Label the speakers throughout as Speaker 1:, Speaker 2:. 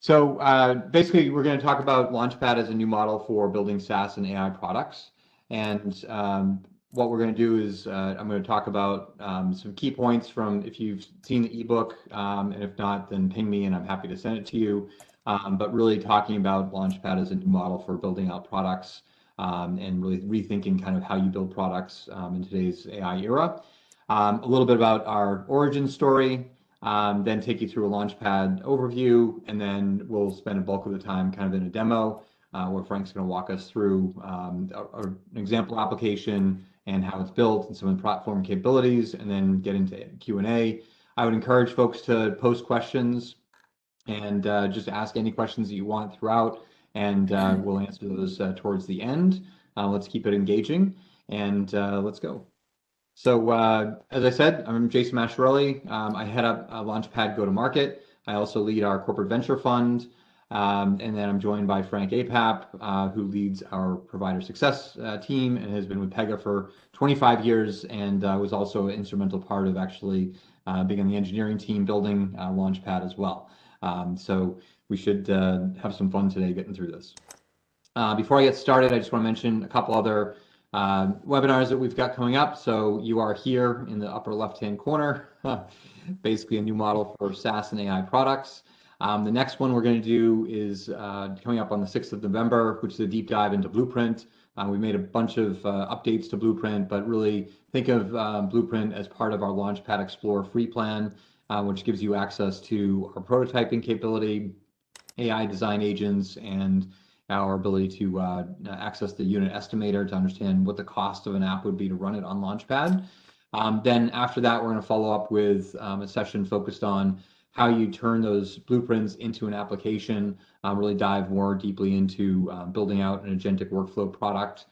Speaker 1: So basically, we're going to talk about Launchpad as a new model for building SaaS and AI products. And what we're going to do is I'm going to talk about some key points from if you've seen the ebook, and if not, then ping me and I'm happy to send it to you. But really talking about Launchpad as a new model for building out products and really rethinking kind of how you build products in today's AI era. A little bit about our origin story, then take you through a Launchpad overview, and then we'll spend a bulk of the time kind of in a demo where Frank's going to walk us through an example application and how it's built and some of the platform capabilities, and then get into Q&A. I would encourage folks to post questions and just ask any questions that you want throughout, and we'll answer those towards the end. Let's keep it engaging, and let's go. So as I said, I'm Jason Masciarelli. I head up Launchpad go-to-market. I also lead our corporate venture fund. And then I'm joined by Frank Apap, who leads our provider success team and has been with Pega for 25 years and was also an instrumental part of actually being on the engineering team building Launchpad as well. So we should have some fun today getting through this. Before I get started, I just want to mention a couple other webinars that we've got coming up. So you are here in the upper left-hand corner, basically a new model for SaaS and AI products. The next one we're going to do is coming up on the 6th of November, which is a deep dive into Blueprint. We made a bunch of updates to Blueprint, but really think of Blueprint as part of our Launchpad Explore free plan, which gives you access to our prototyping capability, AI design agents, and our ability to access the unit estimator to understand what the cost of an app would be to run it on Launchpad. Then after that, we're going to follow up with a session focused on how you turn those blueprints into an application, really dive more deeply into building out an agentic workflow product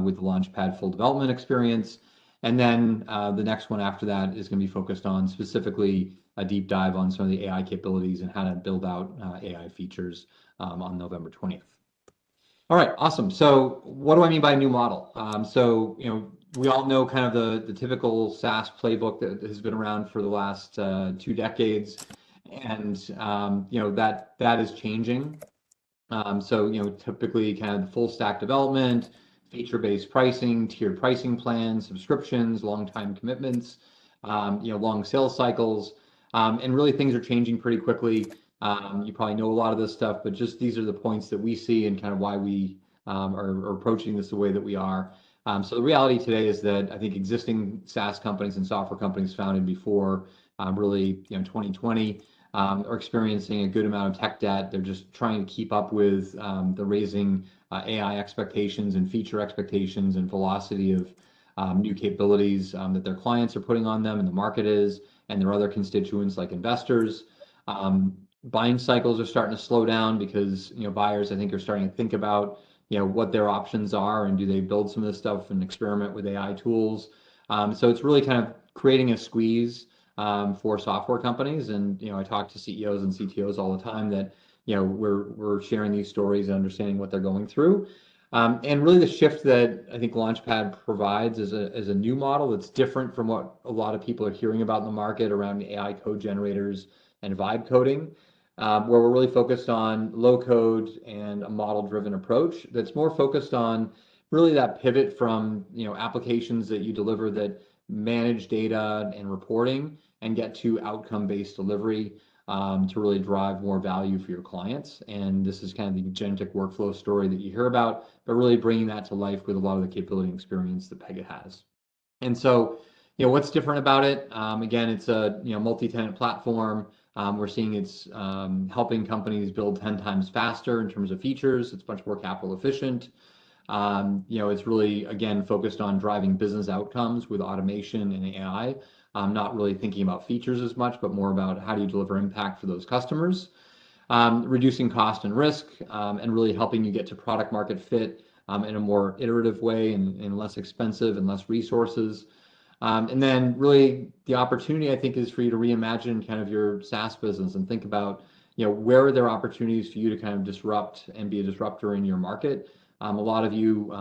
Speaker 1: with the Launchpad full development experience. And then the next one after that is going to be focused on specifically a deep dive on some of the AI capabilities and how to build out AI features on November 20th. All right, awesome. So what do I mean by a new model? So, we all know kind of the typical SaaS playbook that has been around for the last 2 decades, and that is changing. So, typically kind of the full stack development, feature-based pricing, tiered pricing plans, subscriptions, long-time commitments, long sales cycles, and really things are changing pretty quickly. You probably know a lot of this stuff, but just these are the points that we see and kind of why we are approaching this the way that we are. So the reality today is that I think existing SaaS companies and software companies founded before really 2020 are experiencing a good amount of tech debt. They're just trying to keep up with the raising AI expectations and feature expectations and velocity of new capabilities that their clients are putting on them and the market is, and their other constituents like investors. Buying cycles are starting to slow down because buyers, I think, are starting to think about what their options are and do they build some of this stuff and experiment with AI tools. So it's really kind of creating a squeeze for software companies. And I talk to CEOs and CTOs all the time that we're sharing these stories and understanding what they're going through. And really the shift that I think Launchpad provides is a new model that's different from what a lot of people are hearing about in the market around AI code generators and vibe coding. Where we're really focused on low code and a model-driven approach that's more focused on really that pivot from applications that you deliver that manage data and reporting and get to outcome-based delivery to really drive more value for your clients. And this is kind of the agentic workflow story that you hear about, but really bringing that to life with a lot of the capability and experience that Pega has. And so, what's different about it? Again, it's a multi-tenant platform. We're seeing it's helping companies build 10 times faster in terms of features. It's much more capital efficient. It's really, again, focused on driving business outcomes with automation and AI. Not really thinking about features as much, but more about how do you deliver impact for those customers. Reducing cost and risk, and really helping you get to product market fit in a more iterative way and less expensive and less resources. And then really the opportunity, I think, is for you to reimagine kind of your SaaS business and think about, where are there opportunities for you to kind of disrupt and be a disruptor in your market. A lot of you,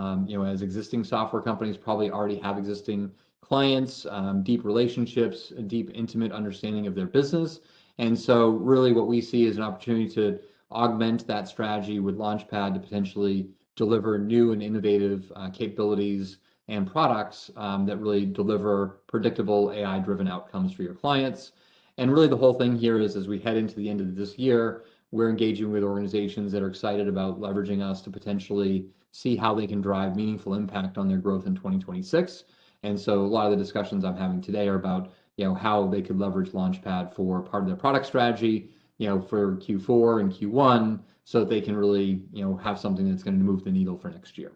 Speaker 1: as existing software companies probably already have existing clients, deep relationships, a deep, intimate understanding of their business. And so really what we see is an opportunity to augment that strategy with Launchpad to potentially deliver new and innovative capabilities and products that really deliver predictable AI-driven outcomes for your clients. And really the whole thing here is as we head into the end of this year, we're engaging with organizations that are excited about leveraging us to potentially see how they can drive meaningful impact on their growth in 2026. And so a lot of the discussions I'm having today are about how they could leverage Launchpad for part of their product strategy, for Q4 and Q1, so that they can really have something that's going to move the needle for next year.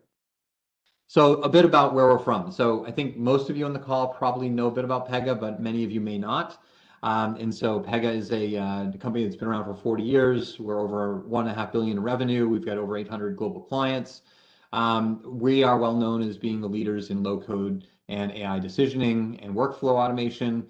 Speaker 1: So a bit about where we're from. So I think most of you on the call probably know a bit about Pega, but many of you may not. And so Pega is a company that's been around for 40 years. We're over $1.5 billion in revenue. We've got over 800 global clients. We are well known as being the leaders in low-code and AI decisioning and workflow automation.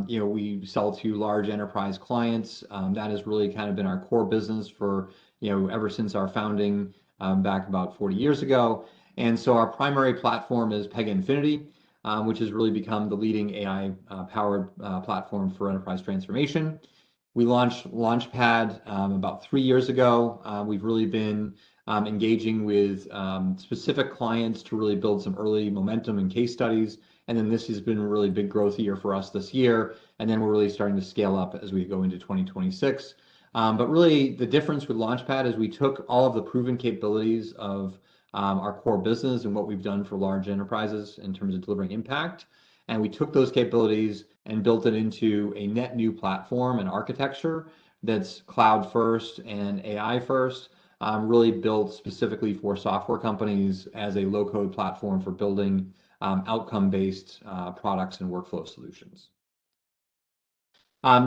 Speaker 1: We sell to large enterprise clients. That has really kind of been our core business for ever since our founding back about 40 years ago. And so our primary platform is Pega Infinity, which has really become the leading AI-powered platform for enterprise transformation. We launched Launchpad about 3 years ago. We've really been engaging with specific clients to really build some early momentum and case studies. And then this has been a really big growth year for us this year. And then we're really starting to scale up as we go into 2026. But really the difference with Launchpad is we took all of the proven capabilities of our core business and what we've done for large enterprises in terms of delivering impact. And we took those capabilities and built it into a net new platform and architecture that's cloud first and AI first, really built specifically for software companies as a low-code platform for building outcome-based products and workflow solutions.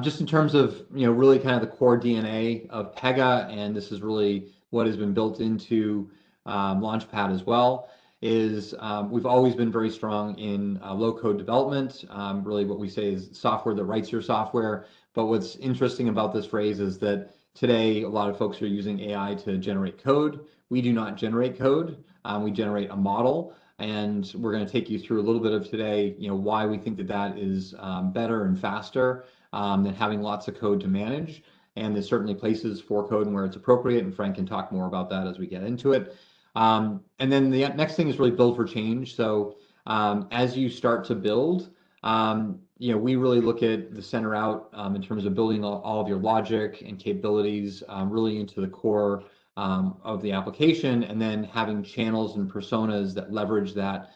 Speaker 1: Just in terms of really kind of the core DNA of Pega, and this is really what has been built into Launchpad as well, is we've always been very strong in low-code development. Really what we say is software that writes your software. But what's interesting about this phrase is that today a lot of folks are using AI to generate code. We do not generate code. We generate a model. And we're going to take you through a little bit of today, why we think that that is better and faster than having lots of code to manage. And there's certainly places for code and where it's appropriate. And Frank can talk more about that as we get into it. And then the next thing is really build for change. So as you start to build, we really look at the center out in terms of building all of your logic and capabilities really into the core of the application, and then having channels and personas that leverage that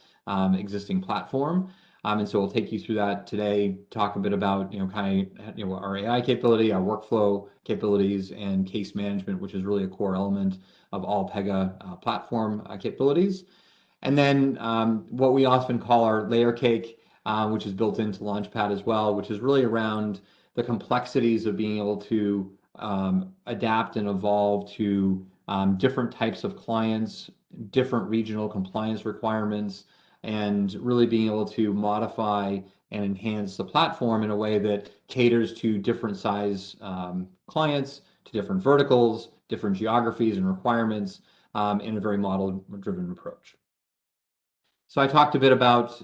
Speaker 1: existing platform. And so we'll take you through that today, talk a bit about our AI capability, our workflow capabilities, and case management, which is really a core element of all Pega platform capabilities. And then what we often call our layer cake, which is built into Launchpad as well, which is really around the complexities of being able to adapt and evolve to different types of clients, different regional compliance requirements, and really being able to modify and enhance the platform in a way that caters to different size clients, to different verticals, different geographies and requirements in a very model-driven approach. So I talked a bit about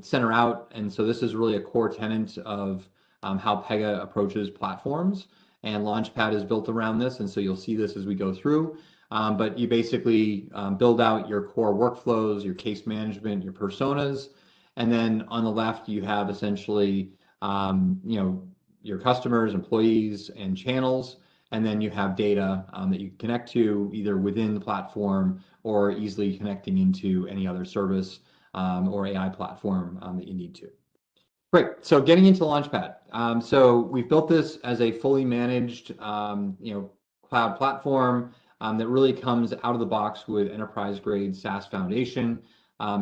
Speaker 1: center out, and so this is really a core tenet of how Pega approaches platforms, and Launchpad is built around this, and so you'll see this as we go through. But you basically build out your core workflows, your case management, your personas, and then on the left you have essentially your customers, employees, and channels, and then you have data that you connect to either within the platform or easily connecting into any other service or AI platform that you need to. Great. So getting into Launchpad. So we've built this as a fully managed cloud platform that really comes out of the box with enterprise-grade SaaS foundation.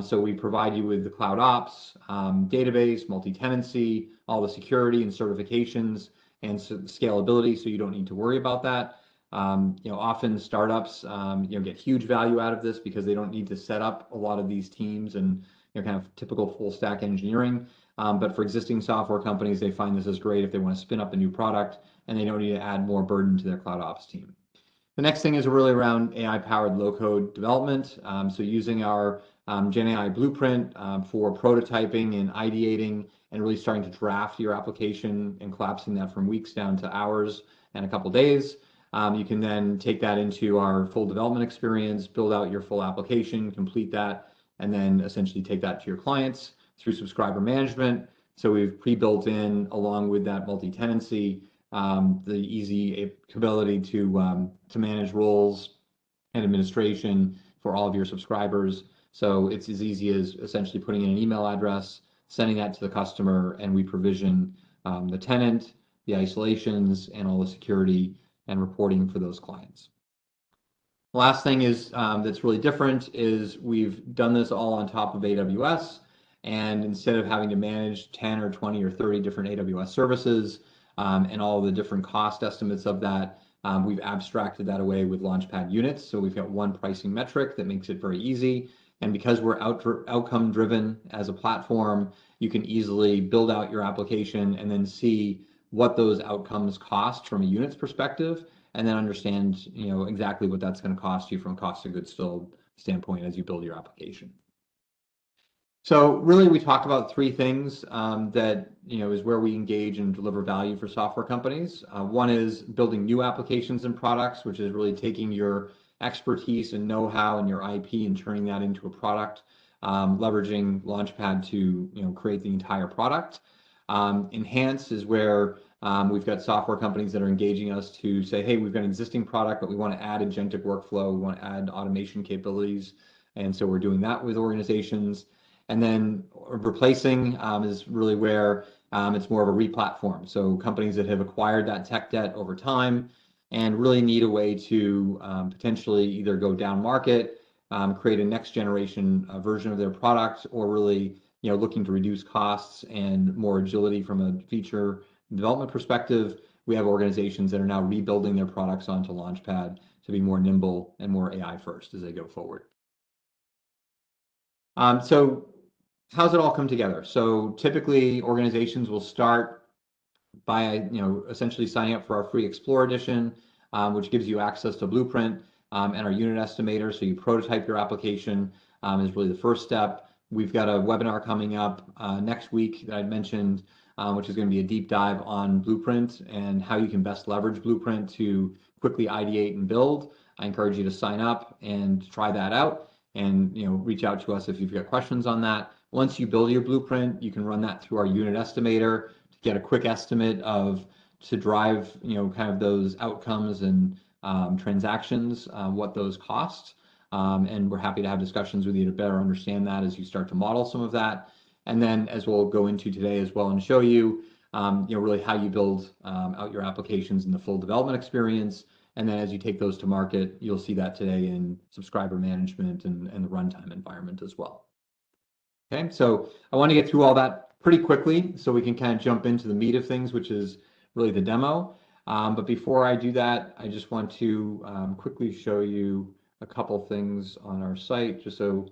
Speaker 1: So we provide you with the cloud ops, database, multi-tenancy, all the security and certifications, and scalability, so you don't need to worry about that. Often startups get huge value out of this because they don't need to set up a lot of these teams and kind of typical full stack engineering. But for existing software companies, they find this is great if they want to spin up a new product and they don't need to add more burden to their cloud ops team. The next thing is really around AI-powered low-code development. So using our Gen AI blueprint for prototyping and ideating and really starting to draft your application and collapsing that from weeks down to hours and a couple days. You can then take that into our full development experience, build out your full application, complete that, and then essentially take that to your clients through subscriber management. So we've pre-built in, along with that multi-tenancy, the easy ability to manage roles and administration for all of your subscribers. So it's as easy as essentially putting in an email address, sending that to the customer, and we provision the tenant, the isolations, and all the security and reporting for those clients. The last thing is that's really different is we've done this all on top of AWS, and instead of having to manage 10 or 20 or 30 different AWS services and all the different cost estimates of that, we've abstracted that away with Launchpad units. So we've got one pricing metric that makes it very easy. And because we're outcome driven as a platform, you can easily build out your application and then see what those outcomes cost from a units perspective, and then understand, exactly what that's going to cost you from a cost of goods sold standpoint as you build your application. So really, we talked about three things that is where we engage and deliver value for software companies. One is building new applications and products, which is really taking your expertise and know-how and your IP and turning that into a product, leveraging Launchpad to create the entire product. Enhance is where we've got software companies that are engaging us to say, hey, we've got an existing product, but we want to add agentic workflow, we want to add automation capabilities, and so we're doing that with organizations. And then replacing is really where it's more of a re-platform. So companies that have acquired that tech debt over time and really need a way to potentially either go down market, create a next generation version of their product, or really looking to reduce costs and more agility from a feature development perspective. We have organizations that are now rebuilding their products onto Launchpad to be more nimble and more AI first as they go forward. So how's it all come together? So typically organizations will start by essentially signing up for our free Explore edition, which gives you access to Blueprint and our unit estimator. So you prototype your application is really the first step. We've got a webinar coming up next week that I mentioned, which is going to be a deep dive on Blueprint and how you can best leverage Blueprint to quickly ideate and build. I encourage you to sign up and try that out, and reach out to us if you've got questions on that. Once you build your Blueprint, you can run that through our unit estimator to get a quick estimate to drive kind of those outcomes and transactions, what those cost. And we're happy to have discussions with you to better understand that as you start to model some of that. And then, as we'll go into today as well and show you, really how you build out your applications in the full development experience. And then as you take those to market, you'll see that today in subscriber management and the runtime environment as well. Okay, so I want to get through all that pretty quickly so we can kind of jump into the meat of things, which is really the demo. But before I do that, I just want to quickly show you a couple things on our site, just so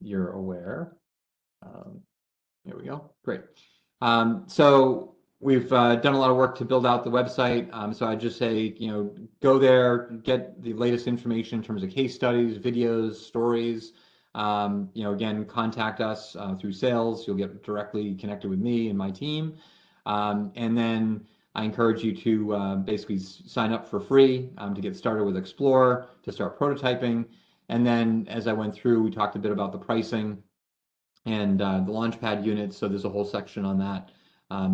Speaker 1: you're aware. There we go. Great. So we've done a lot of work to build out the website. So I just say, go there, get the latest information in terms of case studies, videos, stories. Again, contact us through sales. You'll get directly connected with me and my team. And then I encourage you to basically sign up for free to get started with Explore, to start prototyping. And then as I went through, we talked a bit about the pricing and the Launchpad units. So there's a whole section on that.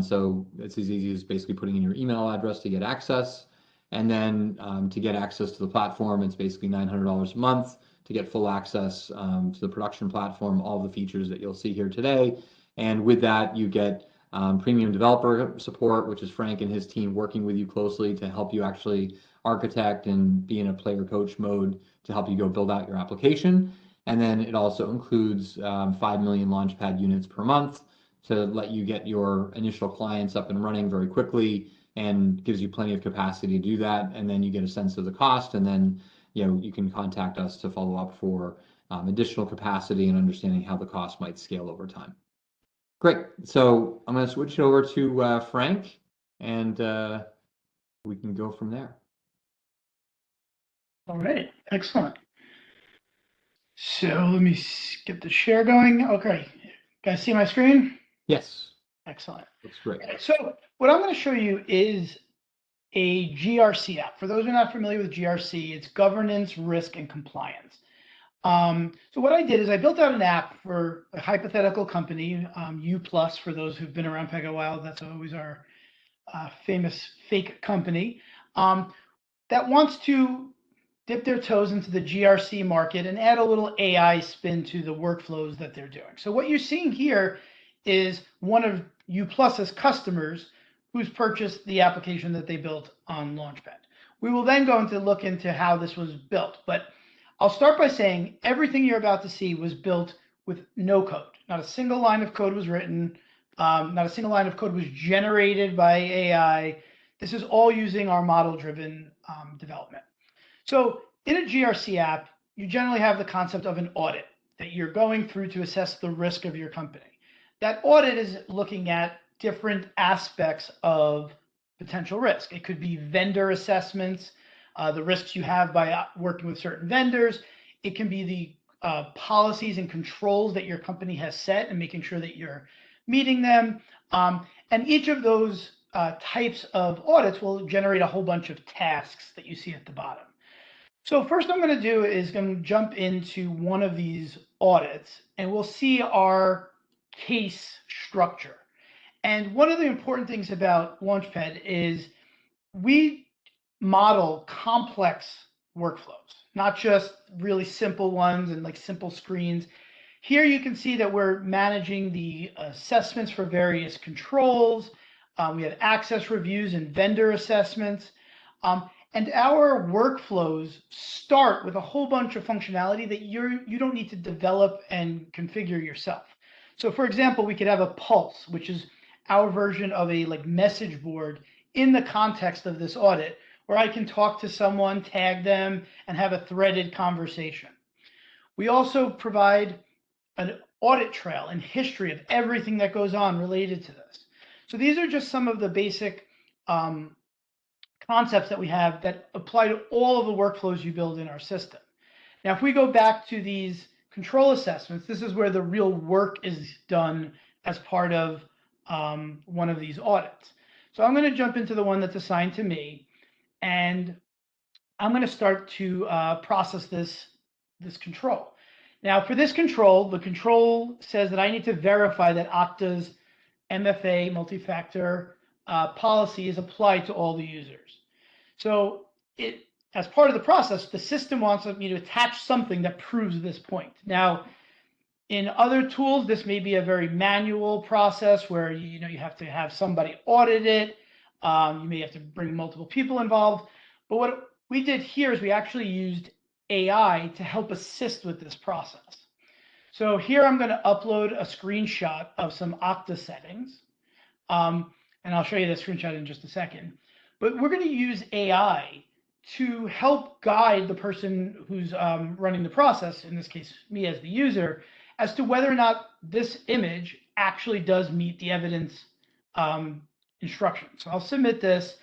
Speaker 1: So it's as easy as basically putting in your email address to get access. And then to get access to the platform, it's basically $900 a month to get full access to the production platform, all the features that you'll see here today. And with that, you get premium developer support, which is Frank and his team working with you closely to help you actually architect and be in a player coach mode to help you go build out your application. And then it also includes 5 million Launchpad units per month to let you get your initial clients up and running very quickly, and gives you plenty of capacity to do that. And then you get a sense of the cost, and then you can contact us to follow up for additional capacity and understanding how the cost might scale over time. Great. So I'm going to switch it over to Frank, and we can go from there.
Speaker 2: All right. Excellent. So let me get the share going. Okay. Guys see my screen?
Speaker 1: Yes.
Speaker 2: Excellent.
Speaker 1: Looks great.
Speaker 2: So what I'm going to show you is a GRC app. For those who are not familiar with GRC, it's governance, risk, and compliance. So what I did is I built out an app for a hypothetical company, U+, for those who've been around Pega a while. That's always our famous fake company, that wants to dip their toes into the GRC market and add a little AI spin to the workflows that they're doing. So what you're seeing here is one of U+'s customers who's purchased the application that they built on Launchpad. We will then go into look into how this was built, but I'll start by saying everything you're about to see was built with no code. Not a single line of code was written. Not a single line of code was generated by AI. This is all using our model-driven development. So in a GRC app, you generally have the concept of an audit that you're going through to assess the risk of your company. That audit is looking at different aspects of potential risk. It could be vendor assessments, the risks you have by working with certain vendors. It can be the policies and controls that your company has set and making sure that you're meeting them. And each of those types of audits will generate a whole bunch of tasks that you see at the bottom. So first I'm going to do is going to jump into one of these audits and we'll see our case structure. And one of the important things about Launchpad is we model complex workflows, not just really simple ones and like simple screens. Here you can see that we're managing the assessments for various controls. We have access reviews and vendor assessments. And our workflows start with a whole bunch of functionality that you don't need to develop and configure yourself. So for example, we could have a pulse, which is our version of a like message board in the context of this audit, where I can talk to someone, tag them, and have a threaded conversation. We also provide an audit trail and history of everything that goes on related to this. So these are just some of the basic concepts that we have that apply to all of the workflows you build in our system. Now, if we go back to these control assessments, this is where the real work is done as part of one of these audits. So I'm going to jump into the one that's assigned to me, and I'm going to start to process this control. Now, for this control, the control says that I need to verify that Okta's MFA, multi-factor policy, is applied to all the users. So as part of the process, the system wants me to attach something that proves this point. Now, in other tools, this may be a very manual process where you have to have somebody audit it. You may have to bring multiple people involved. But what we did here is we actually used AI to help assist with this process. So here I'm going to upload a screenshot of some Okta settings. And I'll show you the screenshot in just a second. But we're going to use AI to help guide the person who's running the process, in this case, me as the user, as to whether or not this image actually does meet the evidence instructions. So I'll submit this.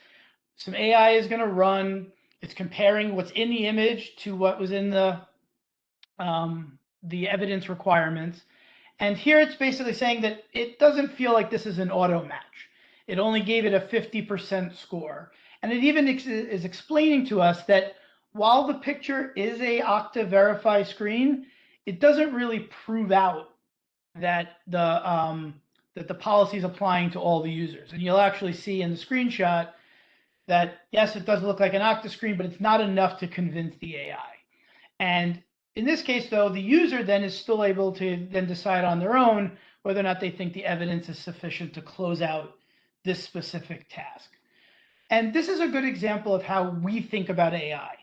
Speaker 2: Some AI is going to run. It's comparing what's in the image to what was in the evidence requirements. And here it's basically saying that it doesn't feel like this is an auto match. It only gave it a 50% score. And it even is explaining to us that while the picture is a Okta Verify screen, it doesn't really prove out that the policy is applying to all the users. And you'll actually see in the screenshot that, yes, it does look like an Okta screen, but it's not enough to convince the AI. And in this case, though, the user then is still able to then decide on their own whether or not they think the evidence is sufficient to close out this specific task. And this is a good example of how we think about AI,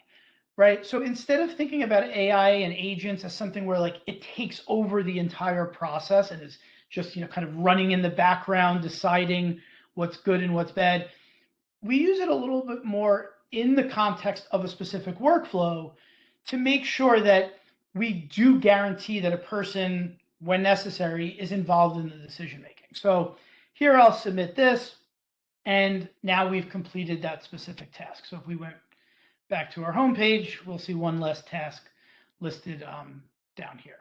Speaker 2: right? So instead of thinking about AI and agents as something where like it takes over the entire process and is just kind of running in the background, deciding what's good and what's bad, we use it a little bit more in the context of a specific workflow to make sure that we do guarantee that a person, when necessary, is involved in the decision making. So here I'll submit this, and now we've completed that specific task. So if we went back to our home page, we'll see one less task listed down here.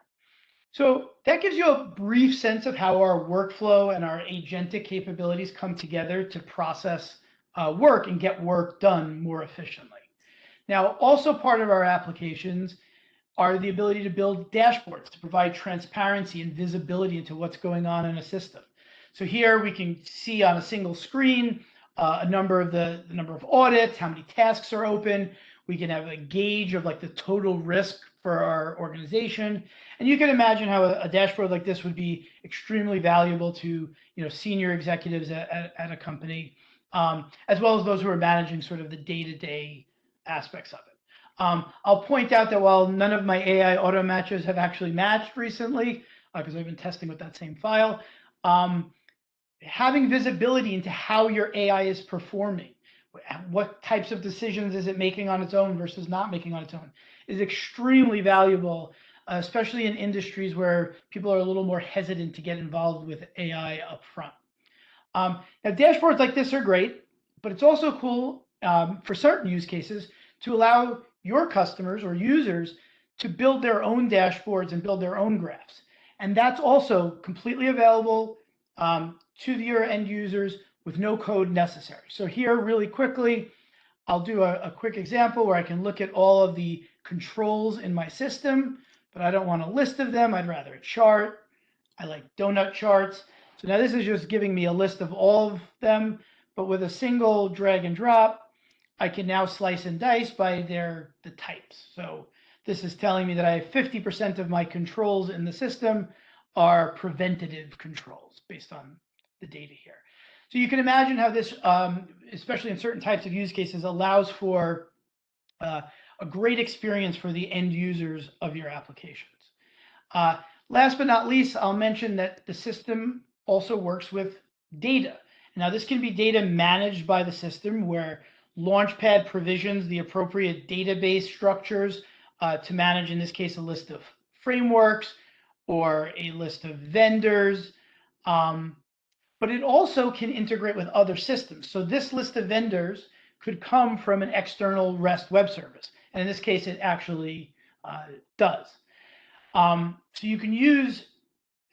Speaker 2: So that gives you a brief sense of how our workflow and our agentic capabilities come together to process work and get work done more efficiently. Now, also part of our applications are the ability to build dashboards to provide transparency and visibility into what's going on in a system. So here we can see on a single screen a number of the number of audits, how many tasks are open. We can have a gauge of like the total risk for our organization. And you can imagine how a dashboard like this would be extremely valuable to senior executives at a company, as well as those who are managing sort of the day-to-day aspects of it. I'll point out that while none of my AI auto matches have actually matched recently, because I've been testing with that same file, having visibility into how your AI is performing, what types of decisions is it making on its own versus not making on its own, is extremely valuable, especially in industries where people are a little more hesitant to get involved with AI up front. Now, dashboards like this are great, but it's also cool for certain use cases to allow your customers or users to build their own dashboards and build their own graphs. And that's also completely available to your end users with no code necessary. So here, really quickly, I'll do a quick example where I can look at all of the controls in my system, but I don't want a list of them. I'd rather a chart. I like donut charts. So now this is just giving me a list of all of them, but with a single drag and drop, I can now slice and dice by the types. So this is telling me that I have 50% of my controls in the system are preventative controls based on the data here. So you can imagine how this, especially in certain types of use cases, allows for a great experience for the end users of your applications. Last but not least, I'll mention that the system also works with data. Now, this can be data managed by the system where Launchpad provisions the appropriate database structures to manage, in this case, a list of frameworks or a list of vendors. But it also can integrate with other systems. So this list of vendors could come from an external REST web service. And in this case, it actually does. So you can use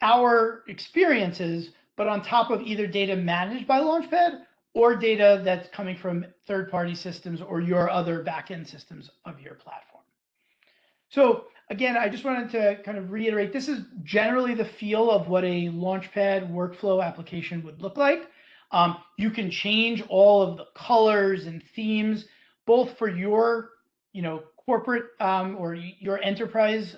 Speaker 2: our experiences, but on top of either data managed by Launchpad or data that's coming from third-party systems or your other backend systems of your platform. So again, I just wanted to kind of reiterate, this is generally the feel of what a Launchpad workflow application would look like. You can change all of the colors and themes, both for your corporate or your enterprise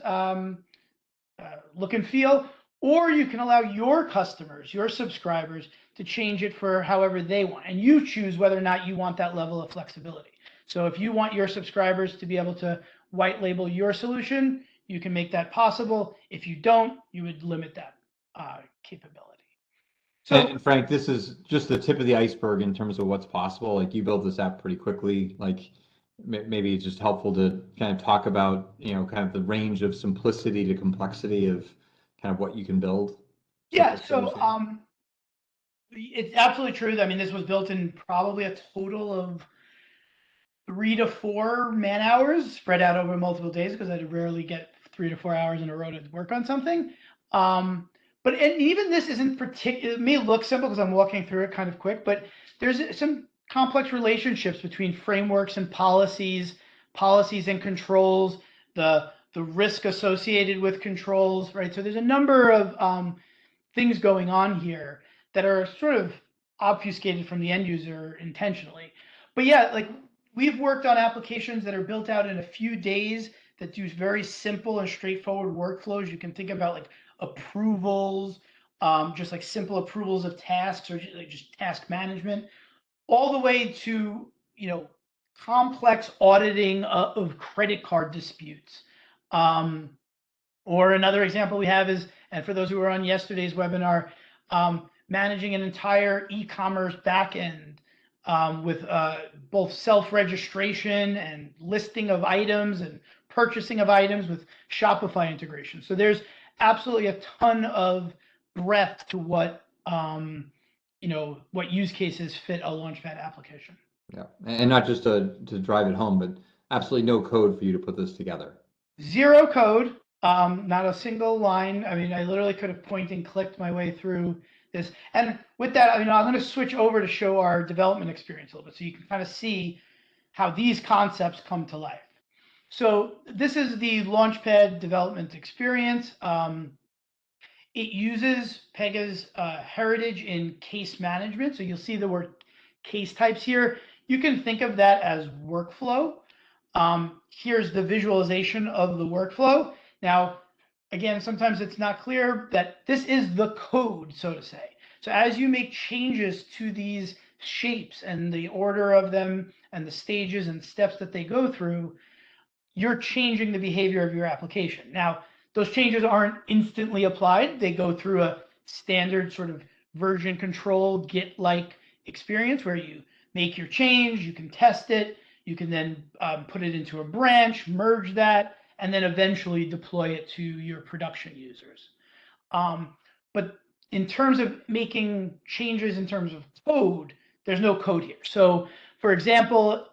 Speaker 2: look and feel, or you can allow your customers, your subscribers, to change it for however they want. And you choose whether or not you want that level of flexibility. So if you want your subscribers to be able to white label your solution, you can make that possible. If you don't, you would limit that capability.
Speaker 1: So, and Frank, this is just the tip of the iceberg in terms of what's possible. Like, you built this app pretty quickly. Like, maybe it's just helpful to kind of talk about, kind of the range of simplicity to complexity of kind of what you can build.
Speaker 2: Yeah, so it's absolutely true. I mean, this was built in probably a total of 3 to 4 man hours spread out over multiple days, because I rarely get 3 to 4 hours in a row to work on something. But even this isn't particular. It may look simple because I'm walking through it kind of quick, but there's some complex relationships between frameworks and policies and controls, the risk associated with controls, right? So there's a number of things going on here that are sort of obfuscated from the end user intentionally. But yeah, like, we've worked on applications that are built out in a few days that do very simple and straightforward workflows. You can think about like approvals, just like simple approvals of tasks, or just task management, all the way to complex auditing of credit card disputes. Or another example we have is, and for those who were on yesterday's webinar, managing an entire e-commerce backend with both self-registration and listing of items and purchasing of items with Shopify integration. So there's absolutely a ton of breadth to what what use cases fit a Launchpad application.
Speaker 1: Yeah, and not just to drive it home, but absolutely no code for you to put this together.
Speaker 2: Zero code, not a single line. I mean, I literally could have point and clicked my way through this. And with that, I'm going to switch over to show our development experience a little bit so you can kind of see how these concepts come to life. So this is the Launchpad development experience. It uses Pega's heritage in case management. So you'll see the word case types here. You can think of that as workflow. Here's the visualization of the workflow. Now, again, sometimes it's not clear that this is the code, so to say. So as you make changes to these shapes and the order of them and the stages and steps that they go through, you're changing the behavior of your application. Now, those changes aren't instantly applied. They go through a standard sort of version control Git-like experience where you make your change, you can test it, you can then put it into a branch, merge that, and then eventually deploy it to your production users. But in terms of making changes in terms of code, there's no code here. So for example,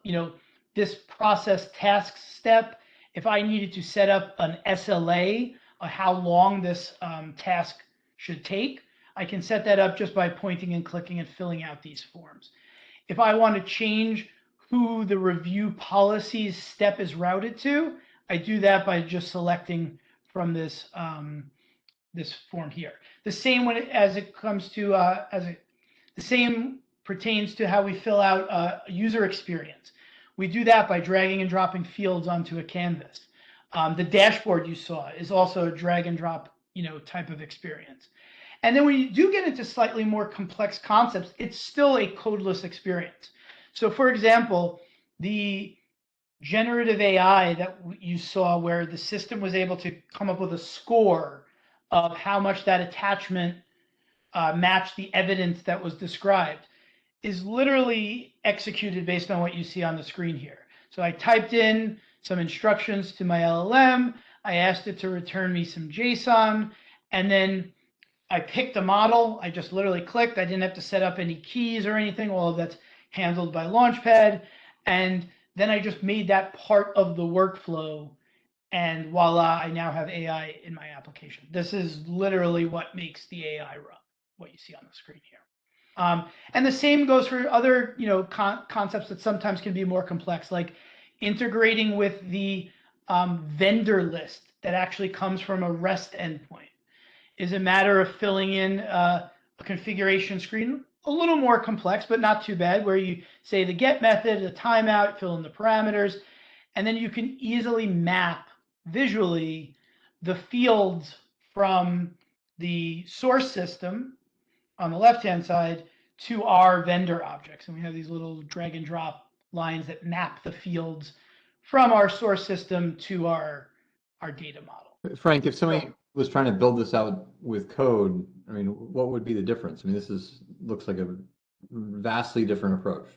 Speaker 2: this process task step, if I needed to set up an SLA on how long this task should take, I can set that up just by pointing and clicking and filling out these forms. If I want to change who the review policies step is routed to, I do that by just selecting from this this form here. The same as it comes to the same pertains to how we fill out user experience. We do that by dragging and dropping fields onto a canvas. The dashboard you saw is also a drag and drop, type of experience. And then when you do get into slightly more complex concepts, it's still a codeless experience. So for example, the generative AI that you saw where the system was able to come up with a score of how much that attachment matched the evidence that was described is literally executed based on what you see on the screen here. So I typed in some instructions to my LLM. I asked it to return me some JSON, and then I picked a model. I just literally clicked. I didn't have to set up any keys or anything. All of that's handled by Launchpad. And then I just made that part of the workflow. And voila, I now have AI in my application. This is literally what makes the AI run, what you see on the screen here. And the same goes for other, concepts that sometimes can be more complex, like integrating with the vendor list that actually comes from a REST endpoint. Is a matter of filling in a configuration screen, a little more complex, but not too bad, where you say the get method, the timeout, fill in the parameters, and then you can easily map visually the fields from the source system on the left-hand side to our vendor objects. And we have these little drag and drop lines that map the fields from our source system to our data model.
Speaker 1: Frank, if somebody was trying to build this out with code, what would be the difference? This looks like a vastly different approach.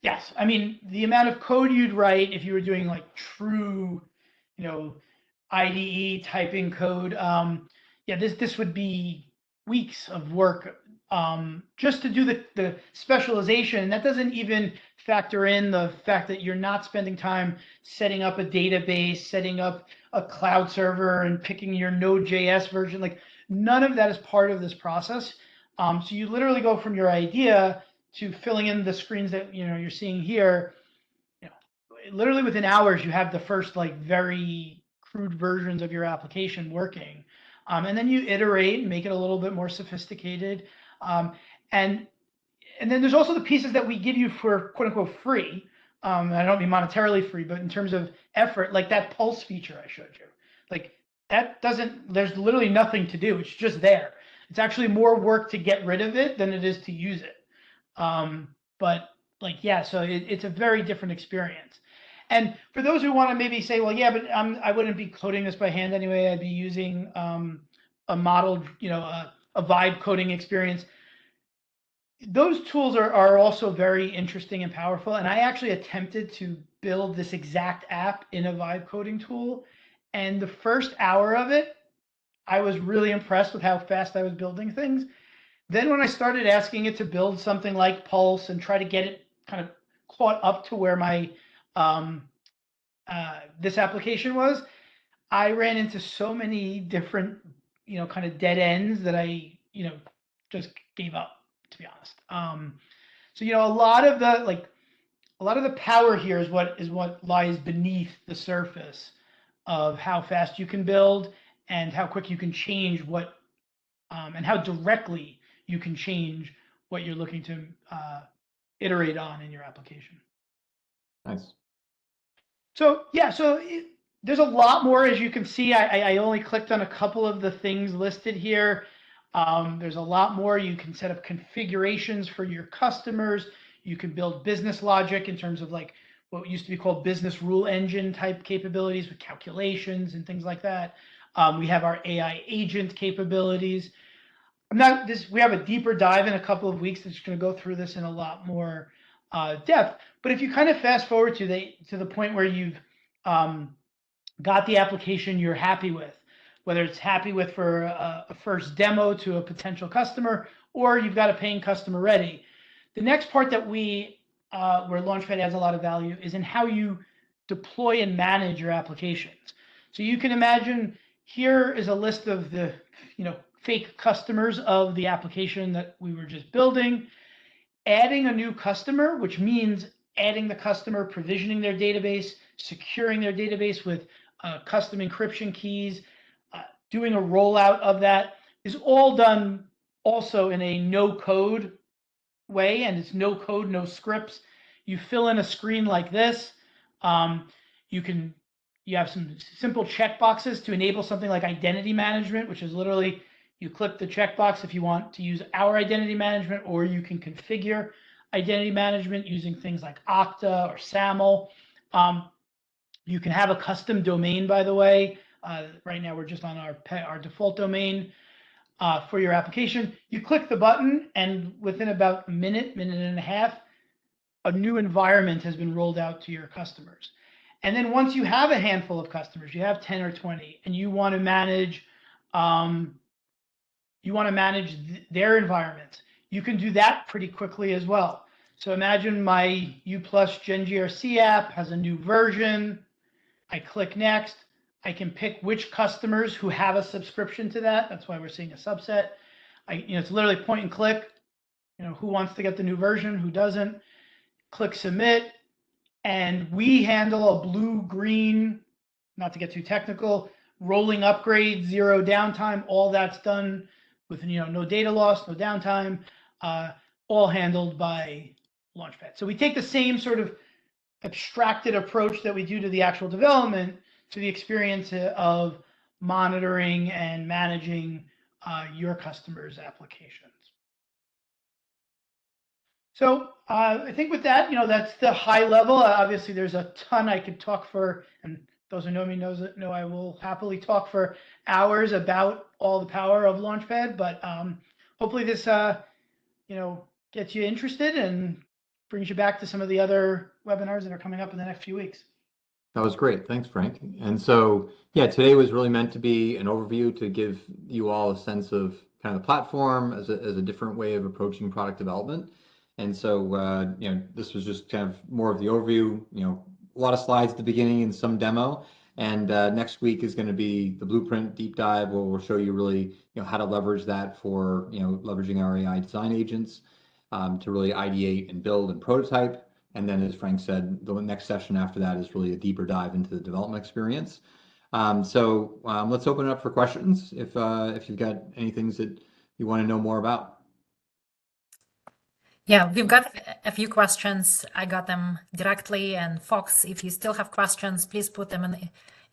Speaker 2: Yes, the amount of code you'd write if you were doing like true, IDE typing code, this would be weeks of work just to do the specialization. And that doesn't even factor in the fact that you're not spending time setting up a database, setting up a cloud server, and picking your Node.js version. Like none of that is part of this process. So you literally go from your idea to filling in the screens that you're seeing here. Literally within hours, you have the first like very crude versions of your application working, and then you iterate and make it a little bit more sophisticated. And then there's also the pieces that we give you for quote unquote free. I don't mean monetarily free, but in terms of effort, like that pulse feature I showed you. Like that there's literally nothing to do. It's just there. It's actually more work to get rid of it than it is to use it. But so it's a very different experience. And for those who want to maybe say, well, yeah, but I wouldn't be coding this by hand anyway. I'd be using a model, a vibe coding experience. Those tools are also very interesting and powerful. And I actually attempted to build this exact app in a vibe coding tool. And the first hour of it, I was really impressed with how fast I was building things. Then when I started asking it to build something like Pulse and try to get it kind of caught up to where my this application was, I ran into so many different, kind of dead ends that I, just gave up, to be honest. So a lot of the power here is what lies beneath the surface of how fast you can build and how quick you can change and how directly you can change what you're looking to iterate on in your application.
Speaker 1: Nice.
Speaker 2: So there's a lot more, as you can see. I only clicked on a couple of the things listed here. There's a lot more. You can set up configurations for your customers. You can build business logic in terms of like what used to be called business rule engine type capabilities with calculations and things like that. We have our AI agent capabilities. We have a deeper dive in a couple of weeks that's going to go through this in a lot more depth. But if you kind of fast forward to the point where you've got the application you're happy with, whether it's happy with for a first demo to a potential customer, or you've got a paying customer ready, the next part that where Launchpad adds a lot of value is in how you deploy and manage your applications. So you can imagine here is a list of the fake customers of the application that we were just building. Adding a new customer, which means adding the customer, provisioning their database, securing their database with custom encryption keys, doing a rollout of that, is all done also in a no-code way, and it's no code, no scripts. You fill in a screen like this. You have some simple checkboxes to enable something like identity management, which is literally you click the checkbox if you want to use our identity management, or you can configure identity management using things like Okta or SAML. You can have a custom domain, by the way. Right now we're just on our default domain for your application. You click the button, and within about a minute and a half, a new environment has been rolled out to your customers. And then once you have a handful of customers, you have 10 or 20, and you want to manage their environments, you can do that pretty quickly as well. So imagine my U+ Gen GRC app has a new version. I click next. I can pick which customers who have a subscription to that. That's why we're seeing a subset. It's literally point and click. Who wants to get the new version, who doesn't. Click submit, and we handle a blue-green, not to get too technical, rolling upgrade, zero downtime. All that's done with no data loss, no downtime, all handled by Launchpad. So we take the same sort of abstracted approach that we do to the actual development to the experience of monitoring and managing your customers' applications. So I think with that, that's the high level. Obviously, there's a ton I could talk for, and those who know me know I will happily talk for hours about all the power of Launchpad. But hopefully this gets you interested and brings you back to some of the other webinars that are coming up in the next few weeks.
Speaker 1: That was great. Thanks, Frank. And so, yeah, today was really meant to be an overview to give you all a sense of kind of the platform as a different way of approaching product development. And so, this was just kind of more of the overview, a lot of slides at the beginning and some demo. And next week is going to be the blueprint deep dive, where we'll show you really, how to leverage that for, leveraging our AI design agents to really ideate and build and prototype. And then, as Frank said, the next session after that is really a deeper dive into the development experience. So let's open it up for questions if you've got any things that you want to know more about.
Speaker 3: Yeah, we've got a few questions. I got them directly. And Fox, if you still have questions, please put them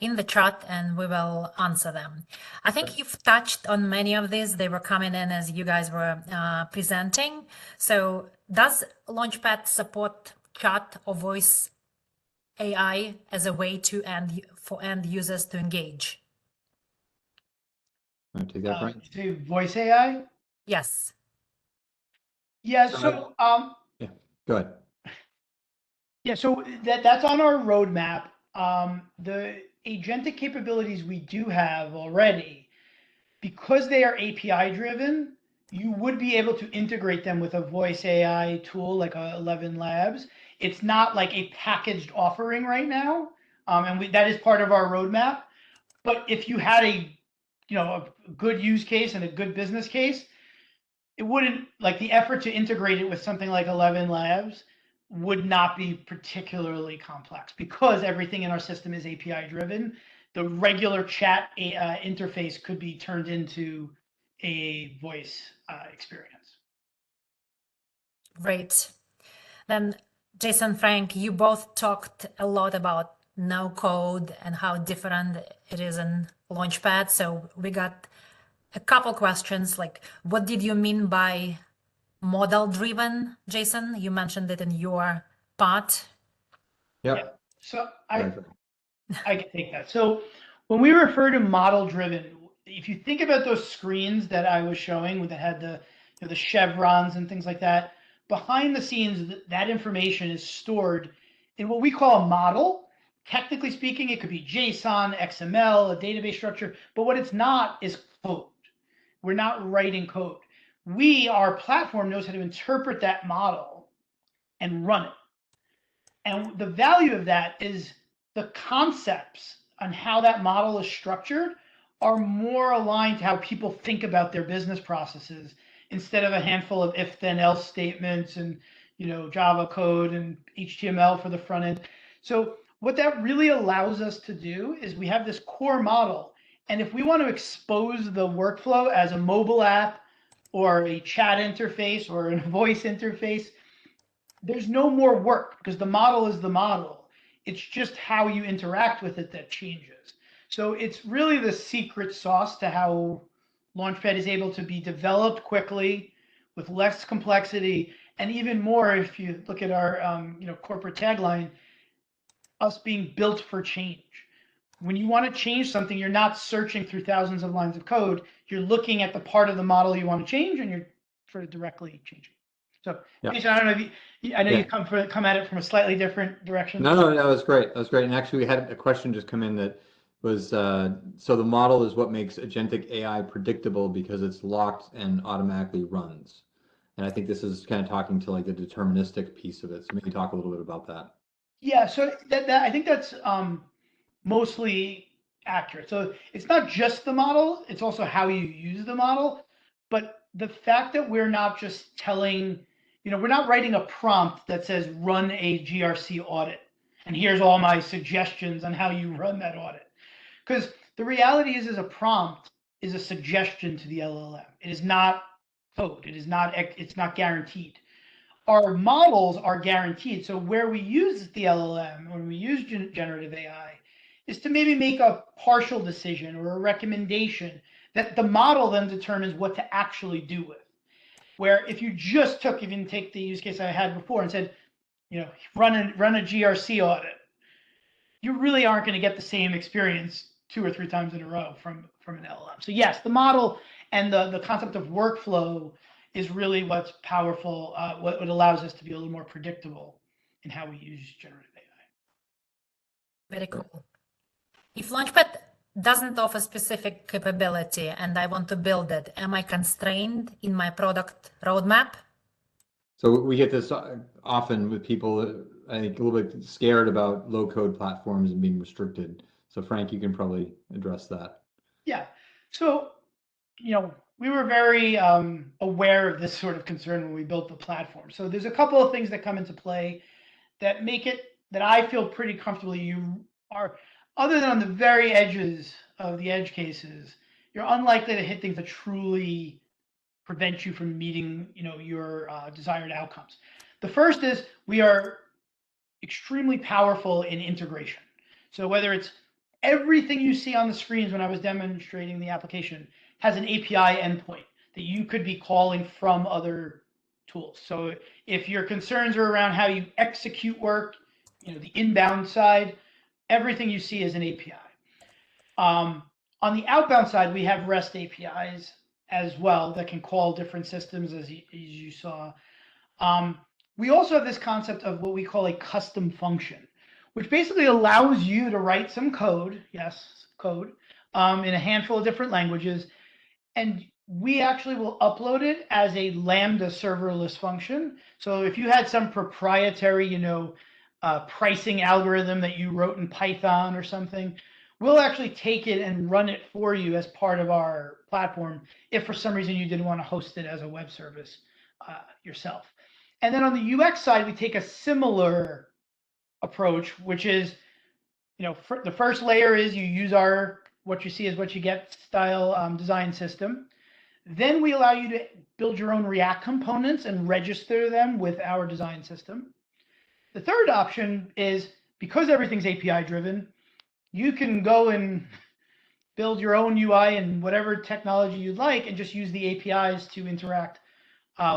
Speaker 3: in the chat and we will answer them. I think you've touched on many of these. They were coming in as you guys were presenting. So does Launchpad support chat or voice AI as a way for end users to engage?
Speaker 1: Want to take that, Frank?
Speaker 2: To voice AI?
Speaker 3: Yes.
Speaker 2: Yeah. So
Speaker 1: yeah, go ahead.
Speaker 2: Yeah, so that's on our roadmap. The agentic capabilities we do have already, because they are API driven, you would be able to integrate them with a voice AI tool like 11 Labs. It's not like a packaged offering right now, and that is part of our roadmap. But if you had a good use case and a good business case, it wouldn't, like the effort to integrate it with something like 11 Labs would not be particularly complex because everything in our system is API driven. The regular chat interface could be turned into a voice experience.
Speaker 3: Great. Then, Jason, Frank, you both talked a lot about no code and how different it is in Launchpad. So we got a couple questions like, what did you mean by model driven, Jason? You mentioned it in your part.
Speaker 1: Yep.
Speaker 2: Yeah. So I can take that. So when we refer to model driven, if you think about those screens that I was showing that had the the chevrons and things like that, behind the scenes, that information is stored in what we call a model. Technically speaking, it could be JSON, XML, a database structure, but what it's not is code. We're not writing code. Our platform knows how to interpret that model and run it. And the value of that is the concepts on how that model is structured are more aligned to how people think about their business processes instead of a handful of if then else statements and Java code and HTML for the front end. So what that really allows us to do is we have this core model, and if we want to expose the workflow as a mobile app or a chat interface or a voice interface, there's no more work because the model is the model. It's just how you interact with it that changes. So it's really the secret sauce to how Launchpad is able to be developed quickly with less complexity, and even more if you look at our corporate tagline, us being built for change. When you want to change something, you're not searching through thousands of lines of code. You're looking at the part of the model you want to change, and you're sort of directly changing. So,
Speaker 1: Yeah.
Speaker 2: Jason, I don't know if you come at it from a slightly different direction.
Speaker 1: No, that was great. That was great. And actually, we had a question just come in that was, so the model is what makes agentic AI predictable because it's locked and automatically runs. And I think this is kind of talking to like the deterministic piece of it. So maybe talk a little bit about that.
Speaker 2: Yeah, so that I think that's mostly accurate. So it's not just the model, it's also how you use the model. But the fact that we're not just telling, we're not writing a prompt that says run a GRC audit, and here's all my suggestions on how you run that audit. Because the reality is a prompt is a suggestion to the LLM. It is not code. It's not guaranteed. Our models are guaranteed. So where we use the LLM, when we use generative AI, is to maybe make a partial decision or a recommendation that the model then determines what to actually do with. Where if you just even take the use case I had before and said, run a GRC audit, you really aren't going to get the same experience 2 or 3 times in a row from an LLM. So yes, the model and the concept of workflow is really what's powerful, what allows us to be a little more predictable in how we use generative AI.
Speaker 3: Very cool. If Launchpad doesn't offer specific capability and I want to build it, am I constrained in my product roadmap?
Speaker 1: So we get this often with people, I think, a little bit scared about low-code platforms and being restricted. So Frank, you can probably address that.
Speaker 2: Yeah. So, we were very aware of this sort of concern when we built the platform. So there's a couple of things that come into play that make it that I feel pretty comfortable you are, other than on the very edges of the edge cases, you're unlikely to hit things that truly prevent you from meeting your desired outcomes. The first is we are extremely powerful in integration. So whether it's everything you see on the screens when I was demonstrating the application has an API endpoint that you could be calling from other tools. So if your concerns are around how you execute work, the inbound side, everything you see is an API. On the outbound side, we have REST APIs as well that can call different systems, as you saw. We also have this concept of what we call a custom function, which basically allows you to write some code, in a handful of different languages, and we actually will upload it as a Lambda serverless function. So if you had some proprietary, pricing algorithm that you wrote in Python or something, we'll actually take it and run it for you as part of our platform if for some reason you didn't want to host it as a web service yourself. And then on the UX side, we take a similar approach, which is, the first layer is you use our what you see is what you get style design system. Then we allow you to build your own React components and register them with our design system. The third option is, because everything's API driven, you can go and build your own UI and whatever technology you'd like and just use the APIs to interact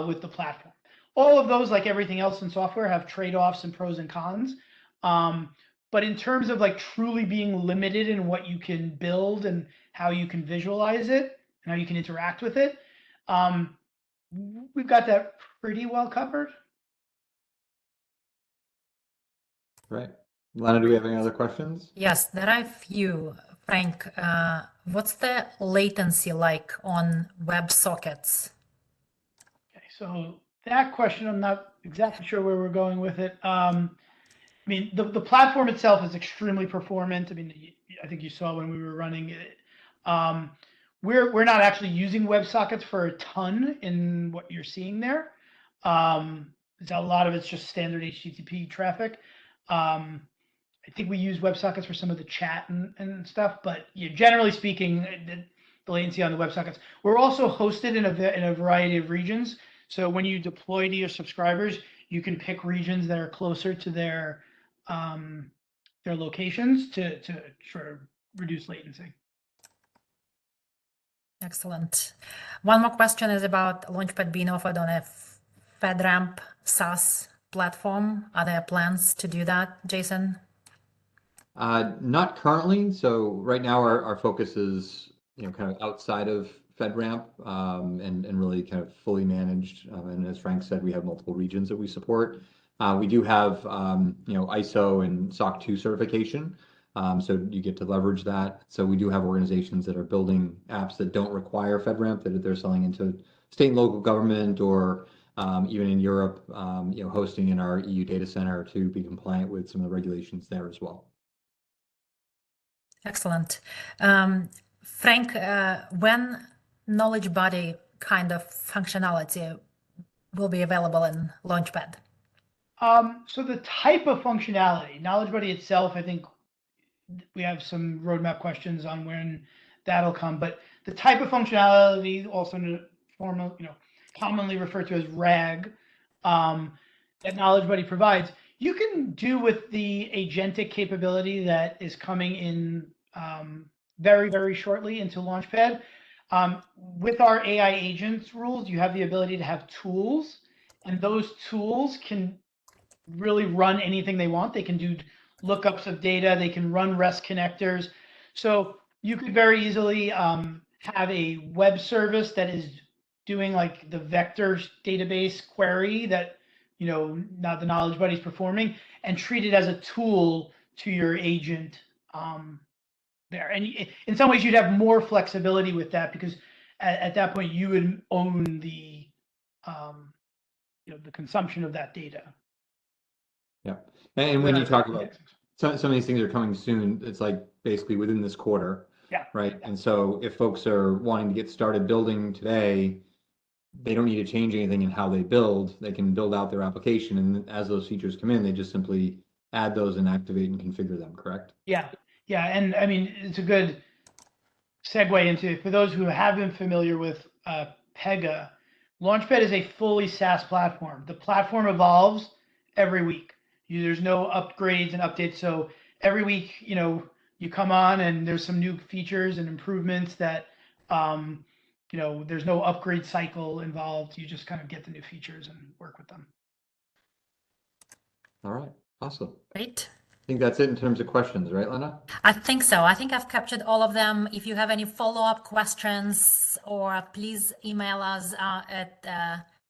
Speaker 2: with the platform. All of those, like everything else in software, have trade-offs and pros and cons. But in terms of like truly being limited in what you can build and how you can visualize it and how you can interact with it, we've got that pretty well covered.
Speaker 1: Right. Lana, do we have any other questions?
Speaker 3: Yes, there are a few. Frank, what's the latency like on WebSockets?
Speaker 2: Okay, so that question, I'm not exactly sure where we're going with it. I mean, the platform itself is extremely performant. I mean, I think you saw when we were running it. We're not actually using WebSockets for a ton in what you're seeing there. A lot of it's just standard HTTP traffic. I think we use WebSockets for some of the chat and stuff, but generally speaking, the latency on the WebSockets. We're also hosted in a variety of regions. So when you deploy to your subscribers, you can pick regions that are closer to their locations to sort of reduce latency.
Speaker 3: Excellent. One more question is about Launchpad being offered on a FedRAMP SaaS platform. Are there plans to do that, Jason?
Speaker 1: Not currently. So right now our focus is kind of outside of FedRAMP and really kind of fully managed. And as Frank said, we have multiple regions that we support. We do have ISO and SOC 2 certification, so you get to leverage that. So we do have organizations that are building apps that don't require FedRAMP, that they're selling into state and local government or even in Europe, hosting in our EU data center to be compliant with some of the regulations there as well.
Speaker 3: Excellent. Frank, when knowledge body kind of functionality will be available in Launchpad?
Speaker 2: So the type of functionality, knowledge body itself, I think we have some roadmap questions on when that'll come, but the type of functionality, also commonly referred to as RAG, that knowledge body provides, you can do with the agentic capability that is coming in very, very shortly into Launchpad. With our AI agents rules, you have the ability to have tools, and those tools can really run anything they want. They can do lookups of data. They can run REST connectors. So you could very easily have a web service that is doing like the vector database query that now the knowledge buddy is performing, and treat it as a tool to your agent there. And in some ways, you'd have more flexibility with that, because at that point you would own the the consumption of that data.
Speaker 1: Yeah, and when you talk about some of these things are coming soon, it's like basically within this quarter.
Speaker 2: Yeah.
Speaker 1: Right. And so if folks are wanting to get started building today, they don't need to change anything in how they build. They can build out their application, and as those features come in, they just simply add those and activate and configure them, correct?
Speaker 2: Yeah. Yeah. And I mean, it's a good segue into, for those who have been familiar with Pega, Launchpad is a fully SaaS platform. The platform evolves every week. There's no upgrades and updates. So every week, you come on and there's some new features and improvements that, there's no upgrade cycle involved. You just kind of get the new features and work with them.
Speaker 1: All right. Awesome.
Speaker 3: Great.
Speaker 1: I think that's it in terms of questions, right, Lena?
Speaker 3: I think so. I think I've captured all of them. If you have any follow-up questions, or please email us at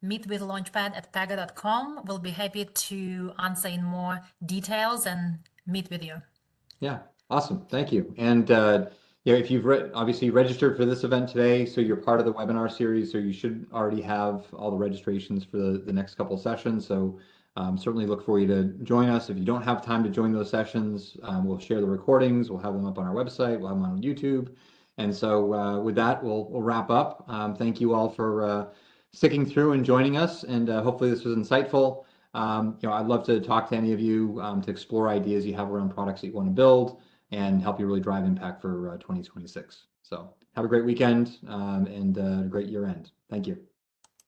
Speaker 3: meetwithlaunchpad@pega.com. We'll be happy to answer in more details and meet with you.
Speaker 1: Yeah, awesome. Thank you. And if you've obviously registered for this event today, so you're part of the webinar series, so you should already have all the registrations for the next couple of sessions. So Certainly look for you to join us. If you don't have time to join those sessions, we'll share the recordings. We'll have them up on our website. We'll have them on YouTube. And so with that, we'll wrap up. Thank you all for sticking through and joining us. And hopefully this was insightful. I'd love to talk to any of you to explore ideas you have around products that you want to build and help you really drive impact for 2026. So have a great weekend and a great year end. Thank you.